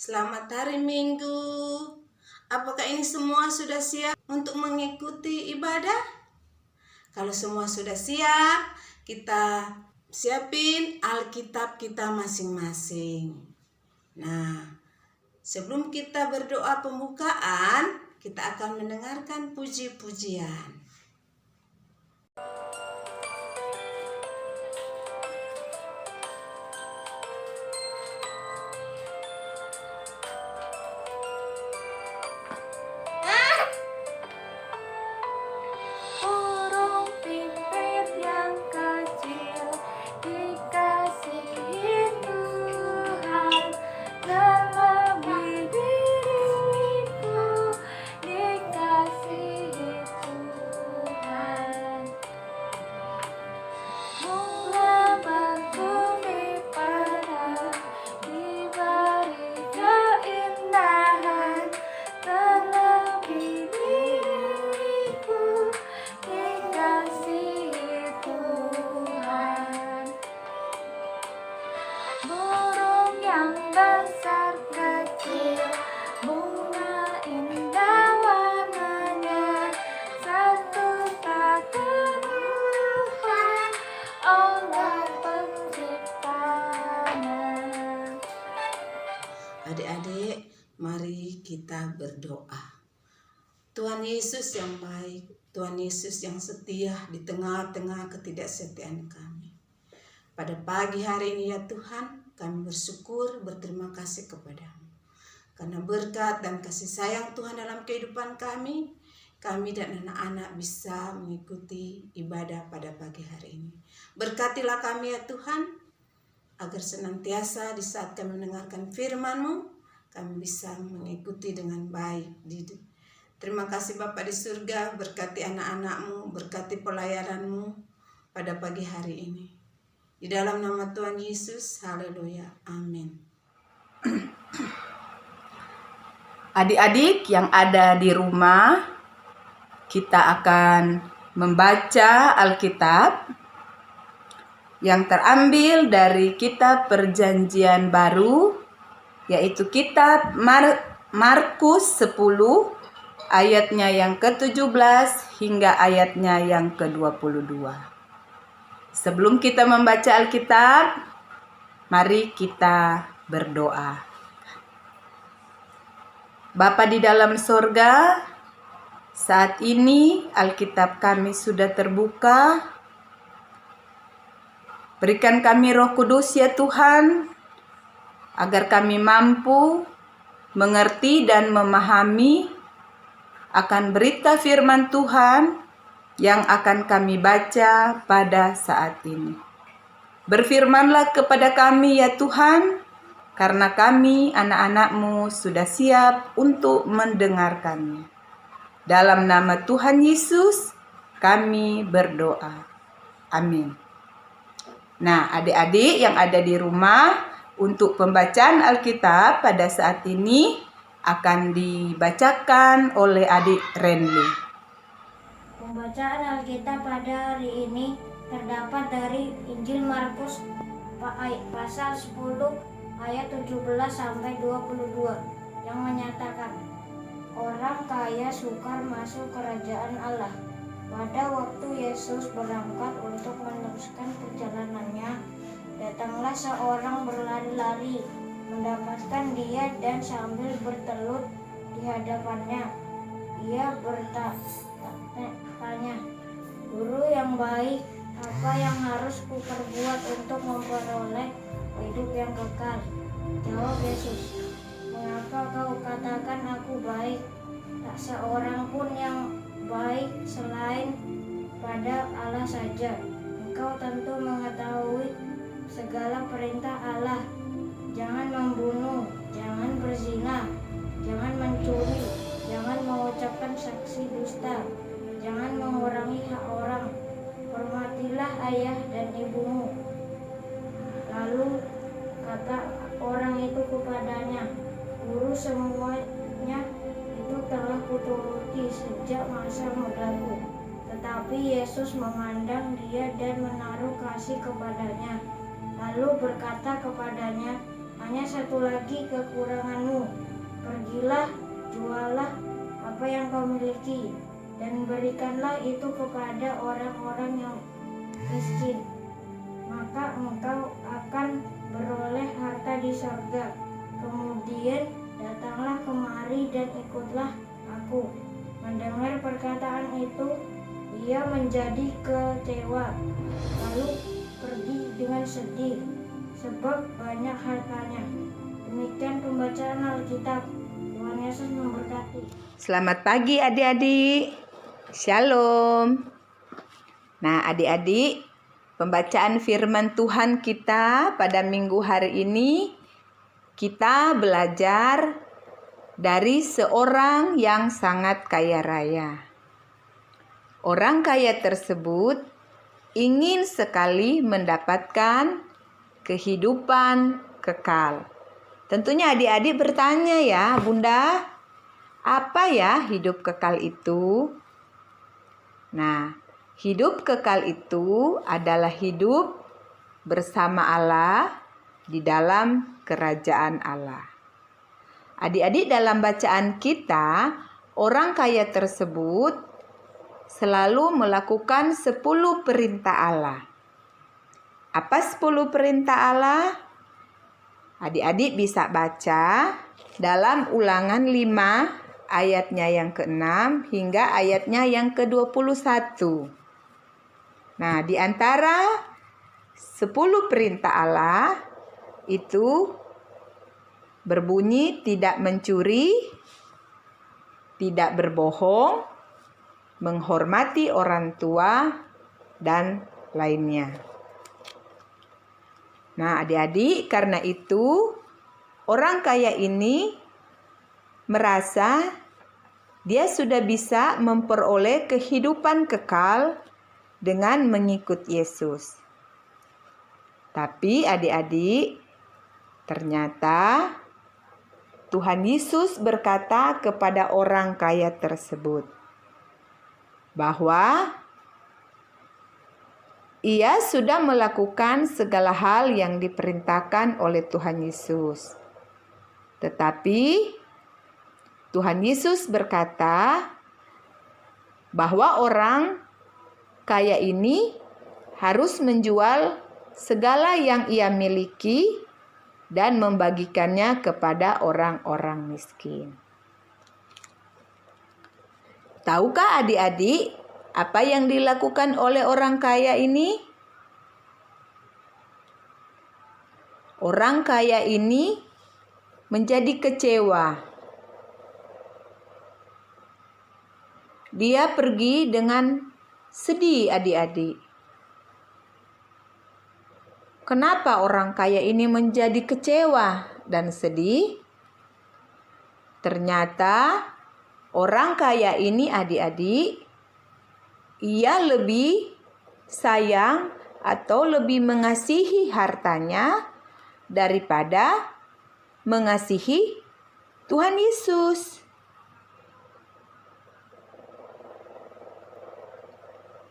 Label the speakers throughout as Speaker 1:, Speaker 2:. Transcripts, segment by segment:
Speaker 1: Selamat hari Minggu. Apakah ini semua sudah siap untuk mengikuti ibadah? Kalau semua sudah siap, kita siapin Alkitab kita masing-masing. Nah, sebelum kita berdoa pembukaan, kita akan mendengarkan puji-pujian. Adik-adik, mari kita berdoa. Tuhan Yesus yang baik, Tuhan Yesus yang setia di tengah-tengah ketidaksetiaan kami. Pada pagi hari ini ya Tuhan, kami bersyukur, berterima kasih kepadamu. Karena berkat dan kasih sayang Tuhan dalam kehidupan kami dan anak-anak bisa mengikuti ibadah pada pagi hari ini. Berkatilah kami ya Tuhan, agar senantiasa di saat kami mendengarkan firman-Mu, kami bisa mengikuti dengan baik. Terima kasih Bapa di surga, berkati anak-anak-Mu, berkati pelayanan-Mu pada pagi hari ini. Di dalam nama Tuhan Yesus, haleluya, amin.
Speaker 2: Adik-adik yang ada di rumah, kita akan membaca Alkitab yang terambil dari kitab Perjanjian Baru, yaitu kitab Markus 10 ayatnya yang ke-17 hingga ayatnya yang ke-22. Sebelum kita membaca Alkitab, mari kita berdoa. Bapa di dalam sorga, saat ini Alkitab kami sudah terbuka. Berikan kami Roh Kudus ya Tuhan, agar kami mampu mengerti dan memahami akan berita firman Tuhan yang akan kami baca pada saat ini. Berfirmanlah kepada kami ya Tuhan, karena kami anak-anak-Mu sudah siap untuk mendengarkannya. Dalam nama Tuhan Yesus kami berdoa. Amin. Nah, adik-adik yang ada di rumah, untuk pembacaan Alkitab pada saat ini akan dibacakan oleh adik Renly.
Speaker 3: Pembacaan Alkitab pada hari ini terdapat dari Injil Markus pasal 10 ayat 17-22 yang menyatakan, orang kaya sukar masuk kerajaan Allah. Pada waktu Yesus berangkat untuk meneruskan perjalanannya, datanglah seorang berlari-lari, mendapatkan dia dan sambil bertelut di hadapannya. Ia bertanya, "Guru yang baik, apa yang harus kuperbuat untuk memperoleh hidup yang kekal?" Jawab Yesus, "Mengapa kau katakan aku baik? Tak seorang pun yang baik selain pada Allah saja. Engkau tentu mengetahui segala perintah Allah. Jangan membunuh, jangan berzina, jangan mencuri, jangan mengucapkan saksi dusta, jangan mengurangi hak orang, hormatilah ayah dan ibumu." Lalu kata orang itu kepadanya, "Guru, semuanya itu telah kuturuti sejak masa mudaku." Tetapi Yesus memandang dia dan menaruh kasih kepadanya, lalu berkata kepadanya, "Hanya satu lagi kekuranganmu. Pergilah, jualah apa yang kau miliki, dan berikanlah itu kepada orang-orang yang miskin. Maka engkau akan beroleh harta di sorga. Kemudian datanglah kemari dan ikutlah aku." Mendengar perkataan itu, ia menjadi kecewa, lalu pergi dengan sedih, sebab banyak hartanya. Demikian pembacaan Alkitab. Tuhan Yesus memberkati.
Speaker 2: Selamat pagi adik-adik. Shalom. Nah, adik-adik, pembacaan firman Tuhan kita pada minggu hari ini, kita belajar dari seorang yang sangat kaya raya. Orang kaya tersebut ingin sekali mendapatkan kehidupan kekal. Tentunya adik-adik bertanya ya, Bunda, apa ya hidup kekal itu? Nah, hidup kekal itu adalah hidup bersama Allah di dalam kerajaan Allah. Adik-adik, dalam bacaan kita, orang kaya tersebut selalu melakukan 10 perintah Allah. Apa 10 perintah Allah? Adik-adik bisa baca dalam Ulangan 5 ayatnya yang ke-6 hingga ayatnya yang ke-21. Nah, di antara 10 perintah Allah itu berbunyi tidak mencuri, tidak berbohong, menghormati orang tua, dan lainnya. Nah, adik-adik, karena itu orang kaya ini merasa dia sudah bisa memperoleh kehidupan kekal dengan mengikut Yesus. Tapi adik-adik, ternyata Tuhan Yesus berkata kepada orang kaya tersebut bahwa ia sudah melakukan segala hal yang diperintahkan oleh Tuhan Yesus. Tetapi Tuhan Yesus berkata bahwa orang kaya ini harus menjual segala yang ia miliki dan membagikannya kepada orang-orang miskin. Tahukah adik-adik apa yang dilakukan oleh orang kaya ini? Orang kaya ini menjadi kecewa. Dia pergi dengan sedih, adik-adik. Kenapa orang kaya ini menjadi kecewa dan sedih? Ternyata orang kaya ini, adik-adik, ia lebih sayang atau lebih mengasihi hartanya daripada mengasihi Tuhan Yesus.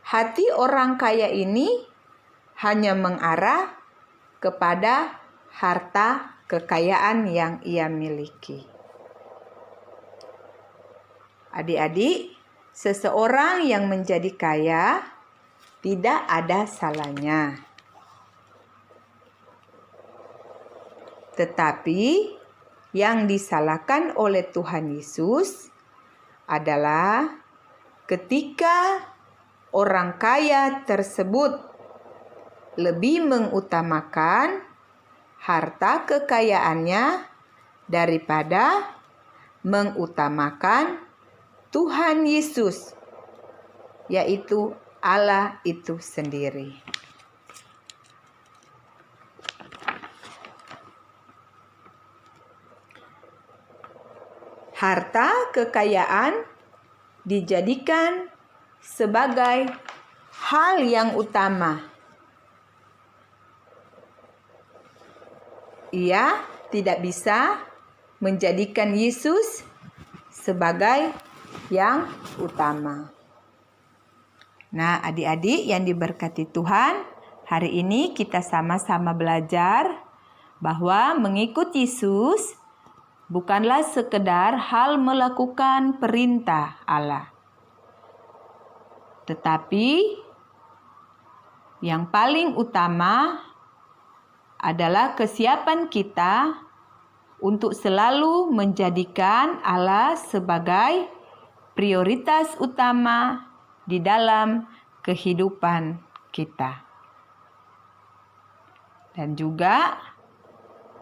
Speaker 2: Hati orang kaya ini hanya mengarah kepada harta kekayaan yang ia miliki. Adik-adik, seseorang yang menjadi kaya tidak ada salahnya. Tetapi yang disalahkan oleh Tuhan Yesus adalah ketika orang kaya tersebut lebih mengutamakan harta kekayaannya daripada mengutamakan Tuhan Yesus, yaitu Allah itu sendiri. Harta kekayaan dijadikan sebagai hal yang utama. Ia tidak bisa menjadikan Yesus sebagai yang utama. Nah, adik-adik yang diberkati Tuhan, hari ini kita sama-sama belajar bahwa mengikut Yesus bukanlah sekedar hal melakukan perintah Allah. Tetapi yang paling utama adalah kesiapan kita untuk selalu menjadikan Allah sebagai prioritas utama di dalam kehidupan kita. Dan juga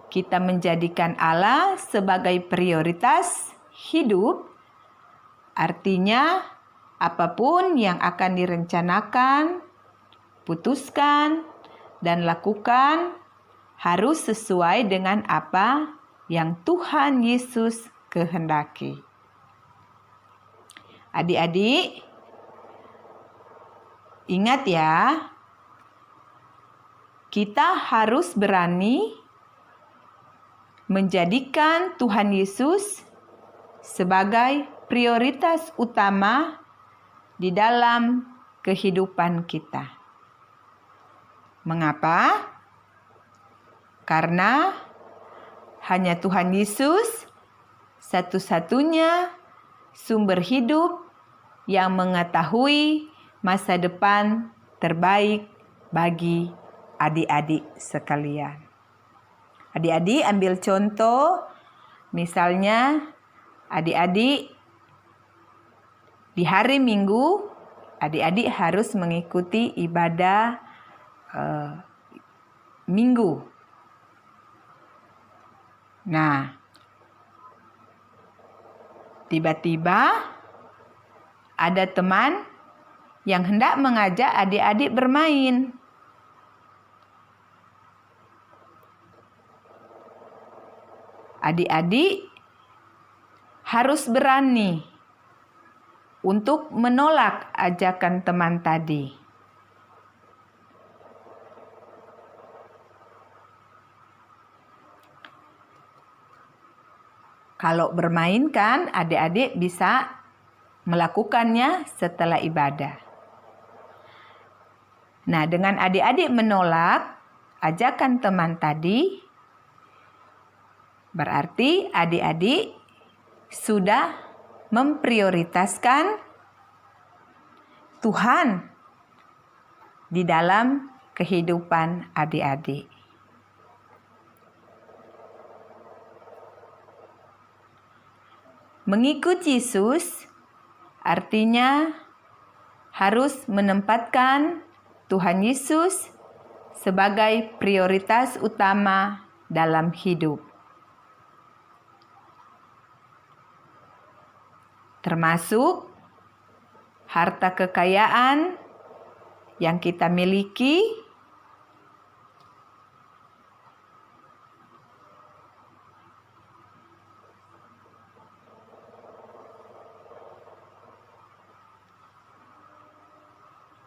Speaker 2: kita menjadikan Allah sebagai prioritas hidup, artinya apapun yang akan direncanakan, putuskan, dan lakukan harus sesuai dengan apa yang Tuhan Yesus kehendaki. Adik-adik, ingat ya, kita harus berani menjadikan Tuhan Yesus sebagai prioritas utama di dalam kehidupan kita. Mengapa? Karena hanya Tuhan Yesus satu-satunya sumber hidup yang mengetahui masa depan terbaik bagi adik-adik sekalian. Adik-adik ambil contoh, misalnya adik-adik di hari Minggu, adik-adik harus mengikuti ibadah Minggu. Nah, tiba-tiba ada teman yang hendak mengajak adik-adik bermain. Adik-adik harus berani untuk menolak ajakan teman tadi. Kalau bermain kan adik-adik bisa melakukannya setelah ibadah. Nah, dengan adik-adik menolak ajakan teman tadi, berarti adik-adik sudah memprioritaskan Tuhan di dalam kehidupan adik-adik. Mengikut Yesus artinya harus menempatkan Tuhan Yesus sebagai prioritas utama dalam hidup. Termasuk harta kekayaan yang kita miliki,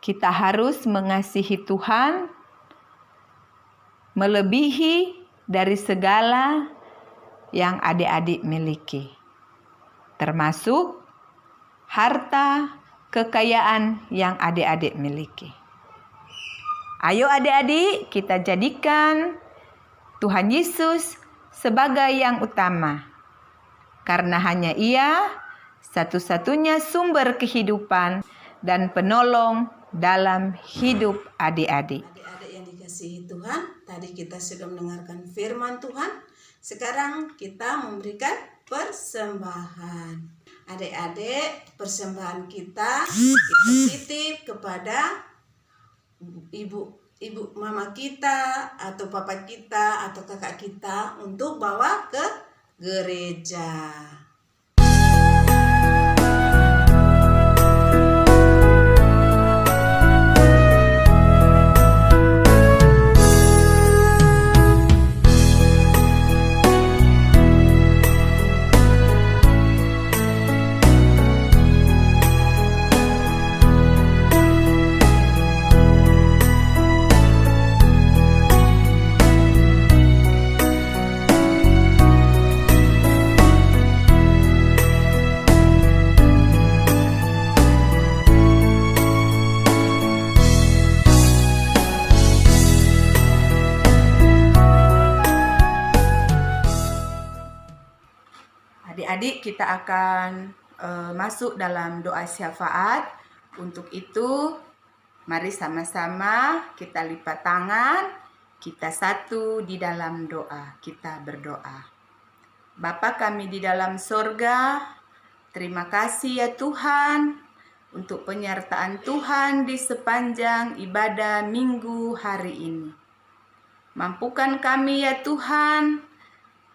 Speaker 2: kita harus mengasihi Tuhan melebihi dari segala yang adik-adik miliki, termasuk harta kekayaan yang adik-adik miliki. Ayo adik-adik, kita jadikan Tuhan Yesus sebagai yang utama. Karena hanya Ia satu-satunya sumber kehidupan dan penolong dalam hidup adik-adik.
Speaker 1: Adik-adik yang dikasihi Tuhan, tadi kita sudah mendengarkan firman Tuhan. Sekarang kita memberikan persembahan. Adik-adik, persembahan kita titip kepada ibu mama kita atau papa kita atau kakak kita untuk bawa ke gereja.
Speaker 2: Adik-adik, kita akan masuk dalam doa syafaat. Untuk itu, mari sama-sama kita lipat tangan, kita satu di dalam doa, kita berdoa. Bapa kami di dalam sorga, terima kasih ya Tuhan untuk penyertaan Tuhan di sepanjang ibadah minggu hari ini. Mampukan kami ya Tuhan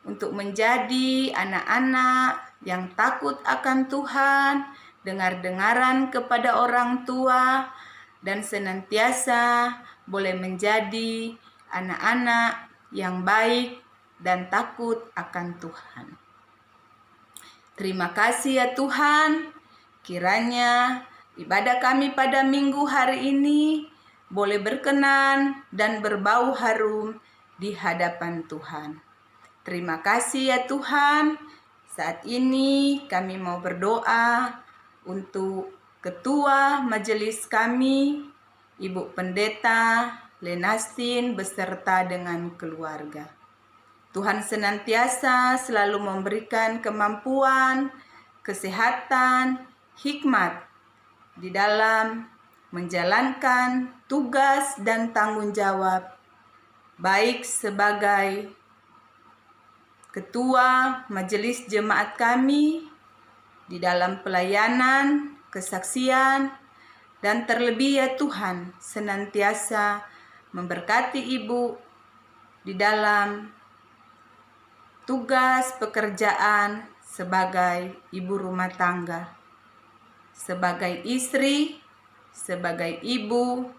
Speaker 2: untuk menjadi anak-anak yang takut akan Tuhan, dengar-dengaran kepada orang tua, dan senantiasa boleh menjadi anak-anak yang baik dan takut akan Tuhan. Terima kasih ya Tuhan, kiranya ibadah kami pada minggu hari ini boleh berkenan dan berbau harum di hadapan Tuhan. Terima kasih ya Tuhan. Saat ini kami mau berdoa untuk Ketua Majelis kami, Ibu Pendeta Lenastin beserta dengan keluarga. Tuhan senantiasa selalu memberikan kemampuan, kesehatan, hikmat di dalam menjalankan tugas dan tanggung jawab, baik sebagai Ketua Majelis Jemaat kami di dalam pelayanan, kesaksian, dan terlebih ya Tuhan senantiasa memberkati Ibu di dalam tugas pekerjaan sebagai ibu rumah tangga, sebagai istri, sebagai ibu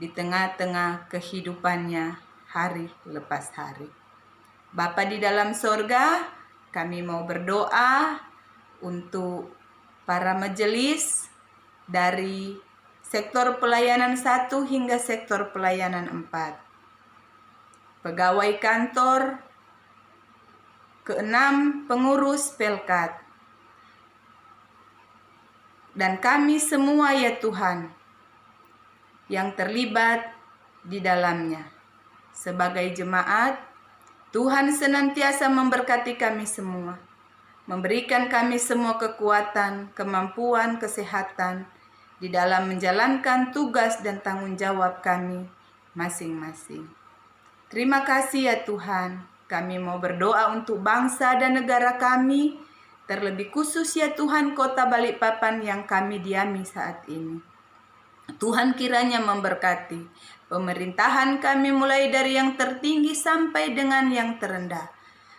Speaker 2: di tengah-tengah kehidupannya hari lepas hari. Bapa di dalam sorga, kami mau berdoa untuk para majelis dari sektor pelayanan 1 hingga sektor pelayanan 4. Pegawai kantor, ke-6 pengurus Pelkat. Dan kami semua ya Tuhan yang terlibat di dalamnya. Sebagai jemaat, Tuhan senantiasa memberkati kami semua, memberikan kami semua kekuatan, kemampuan, kesehatan di dalam menjalankan tugas dan tanggung jawab kami masing-masing. Terima kasih ya Tuhan, kami mau berdoa untuk bangsa dan negara kami, terlebih khusus ya Tuhan kota Balikpapan yang kami diami saat ini. Tuhan kiranya memberkati pemerintahan kami mulai dari yang tertinggi sampai dengan yang terendah.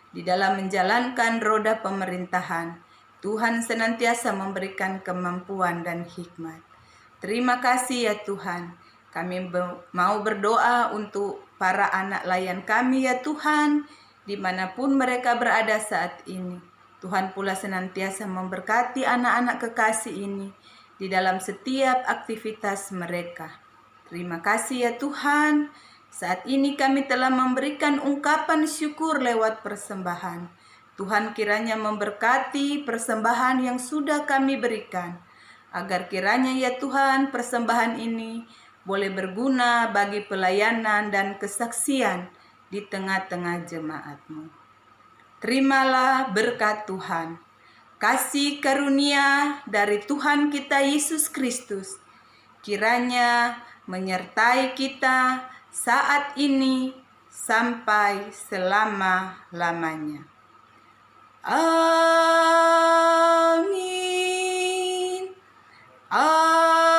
Speaker 2: Di dalam menjalankan roda pemerintahan, Tuhan senantiasa memberikan kemampuan dan hikmat. Terima kasih ya Tuhan. Kami mau berdoa untuk para anak layan kami ya Tuhan, dimanapun mereka berada saat ini. Tuhan pula senantiasa memberkati anak-anak kekasih ini di dalam setiap aktivitas mereka. Terima kasih ya Tuhan. Saat ini kami telah memberikan ungkapan syukur lewat persembahan. Tuhan kiranya memberkati persembahan yang sudah kami berikan, agar kiranya ya Tuhan persembahan ini boleh berguna bagi pelayanan dan kesaksian di tengah-tengah jemaat-Mu. terimalah berkat Tuhan. Kasih karunia dari Tuhan kita Yesus Kristus kiranya menyertai kita saat ini sampai selama-lamanya. Amin. Amin.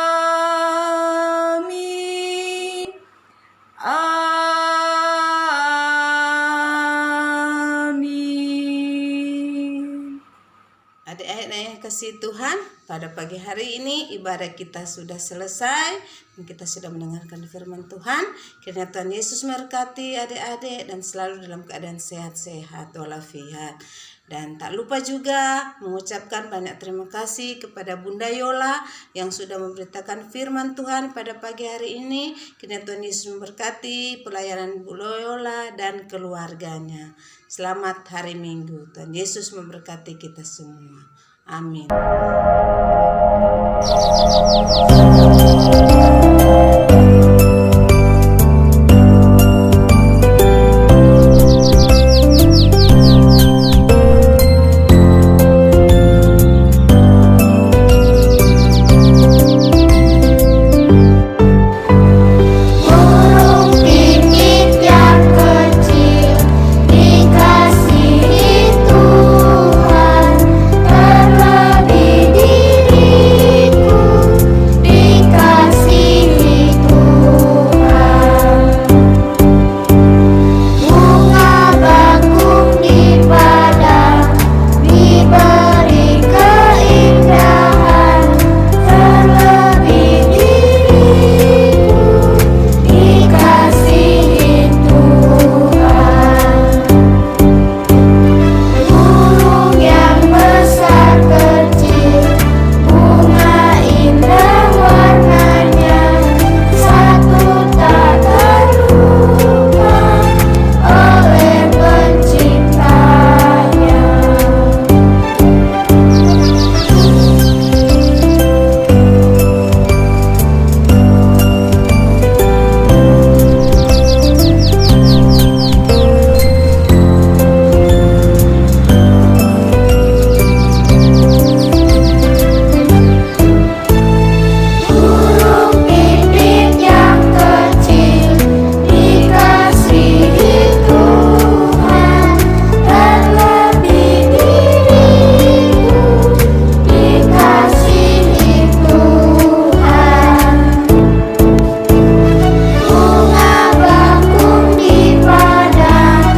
Speaker 2: Amin.
Speaker 1: Adik-adik yang kasih Tuhan, pada pagi hari ini ibadah kita sudah selesai dan kita sudah mendengarkan firman Tuhan. Kiranya Tuhan Yesus memberkati adik-adik dan selalu dalam keadaan sehat-sehat walafiat. Dan tak lupa juga mengucapkan banyak terima kasih kepada Bunda Yola yang sudah memberitakan firman Tuhan pada pagi hari ini. Kiranya Tuhan Yesus memberkati pelayanan Bu Yola dan keluarganya. Selamat hari Minggu. Tuhan Yesus memberkati kita semua. Amin.
Speaker 3: Burung pipit yang kecil dikasihi Tuhan, terlebih diriku dikasihi Tuhan. Bunga bakung di padang diberi keindahan, terlebih diriku dikasihi Tuhan. Burung yang besar kecil, bunga indah warnanya, satu tak terluka oleh penciptanya. Burung pipit yang kecil dikasihi Tuhan, terlebih diriku dikasihi Tuhan. Bunga bakung di padang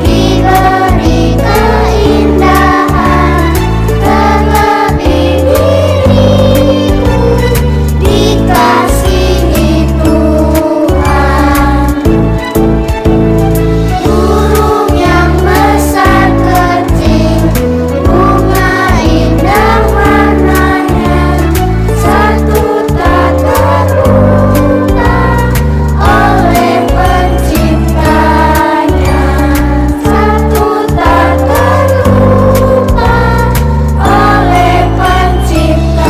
Speaker 3: diberi keindahan, terlebih diriku dikasihi Tuhan. Burung yang besar kecil, bunga indah warnanya, satu tak terluka oleh penciptanya, satu tak terluka oleh penciptanya.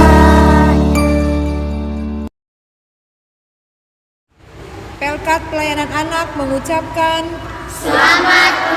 Speaker 4: Pelkat Pelayanan Anak mengucapkan
Speaker 3: Selamat